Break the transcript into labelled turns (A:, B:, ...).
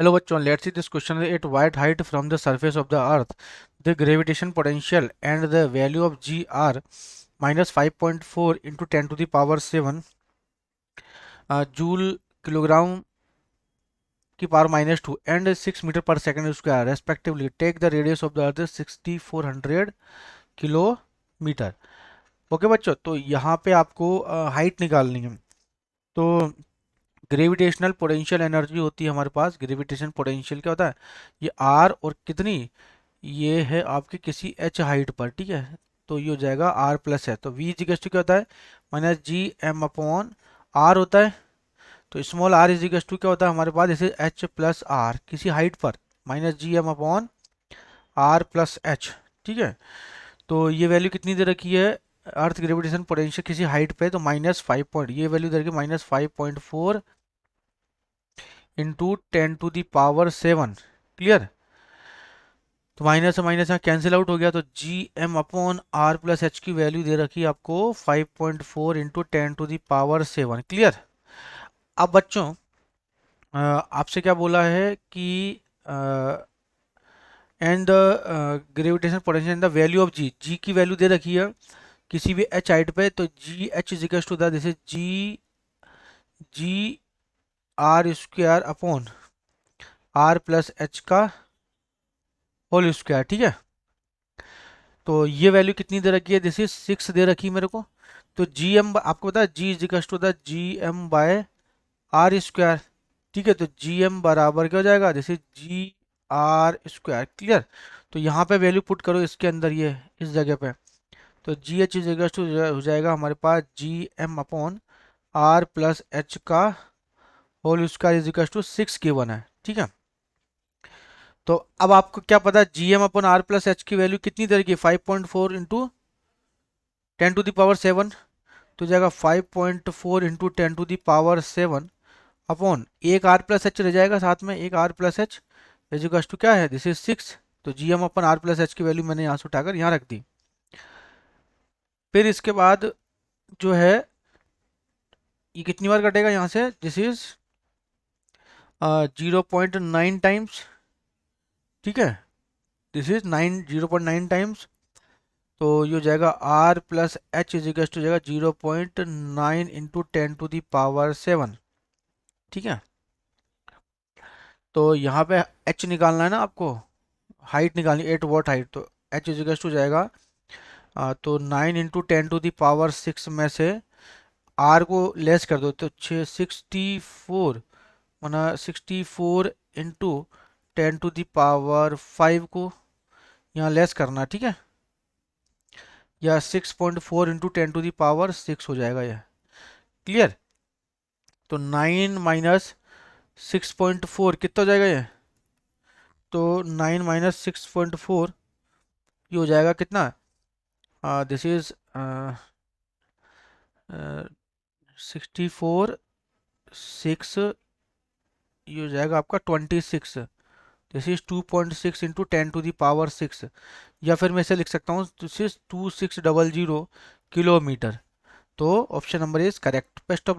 A: Hello bachon, let's see this question. At what height from the surface of the earth the gravitation potential and the value of g are minus 5.4 into 10 to the power 7 joule kilogram की power -2 and 6 metre पर second square respectively take the radius of the earth 6400 kilometre. Okay बच्चों, तो यहाँ पे आपको height निकालनी है। तो ग्रेविटेशनल पोटेंशियल एनर्जी होती है हमारे पास। ग्रेविटेशन पोटेंशियल क्या होता है, ये आर और कितनी, ये है आपके किसी एच हाइट पर, ठीक है। तो ये हो जाएगा आर प्लस है, तो वी इजिकल्स टू क्या होता है minus G M upon R होता है। तो स्मॉल आर इजिकल्स टू क्या होता है हमारे पास, जैसे एच प्लस आर किसी हाइट पर minus G M upon R plus H, ठीक है। तो ये वैल्यू कितनी दे रखी है, अर्थ ग्रेविटेशन पोटेंशियल किसी हाइट पे, तो -5 पॉइंट, ये वैल्यू दे रखी है -5.4 into 10 to the power 7। Clear. तो माइनस से माइनस यहाँ कैंसिल आउट हो गया, तो G M upon R plus H की वैल्यू दे रखी है आपको 5.4 into 10 to the power 7। Clear. अब बच्चों आपसे क्या बोला है कि and the gravitation potential and the value of G, G की वैल्यू दे रखी है किसी भी एच हाइट पे, तो G H is equal to the this is G R square upon R plus H का होल स्क्वायर, ठीक है। तो ये वैल्यू कितनी दे रखी है, दिस इज 6 दे रखी है मेरे को। तो जी एम आपको पता है G is equal to the G M by R square, ठीक है। तो जी एम बराबर क्या हो जाएगा, this is G R square. Clear. तो यहाँ पे वैल्यू पुट करो इसके अंदर, ये इस जगह पे, तो G H is equal to हो जाएगा हमारे पास G M upon R plus H का whole square is equal to 6 given है, ठीक है। तो अब आपको क्या पता है G M upon R plus H की वैल्यू कितनी तरह की, 5.4 इंटू 10 टू द पावर 7, तो जाएगा 5.4 into 10 to the power 7 upon एक आर प्लस एच रह जाएगा साथ में, एक R plus H equals to क्या है, दिस इज 6। तो G M upon R plus H की वैल्यू मैंने यहाँ से उठाकर यहाँ रख दी। फिर इसके बाद जो है ये कितनी बार कटेगा यहाँ से, दिस इज 0.9 टाइम्स, ठीक है। This is 0.9 times. तो ये हो जाएगा R plus H equals to जाएगा 0.9 इंटू 10 टू दी पावर 7, ठीक है। तो यहाँ पे एच निकालना है ना आपको, हाइट निकालनी, 8 वॉट हाइट, तो एच इजिकल्स टू जाएगा तो 9 इंटू 10 टू दी पावर 6 में से आर को लेस कर दो, तो 64 माना 64 इंटू 10 टू दी पावर 5 को यहाँ लेस करना, ठीक है। या 6.4 इंटू 10 टू दी पावर 6 हो जाएगा यह। क्लियर। तो 9 माइनस 6.4 कितना हो जाएगा ये, तो 9 माइनस 6.4 ये हो जाएगा कितना, दिस इज 64 6, ये हो जाएगा आपका 26। This is 2.6 into 10 to the power 6, या फिर मैं इसे लिख सकता हूँ दिस इज 2600 किलोमीटर। तो option number is correct. Best of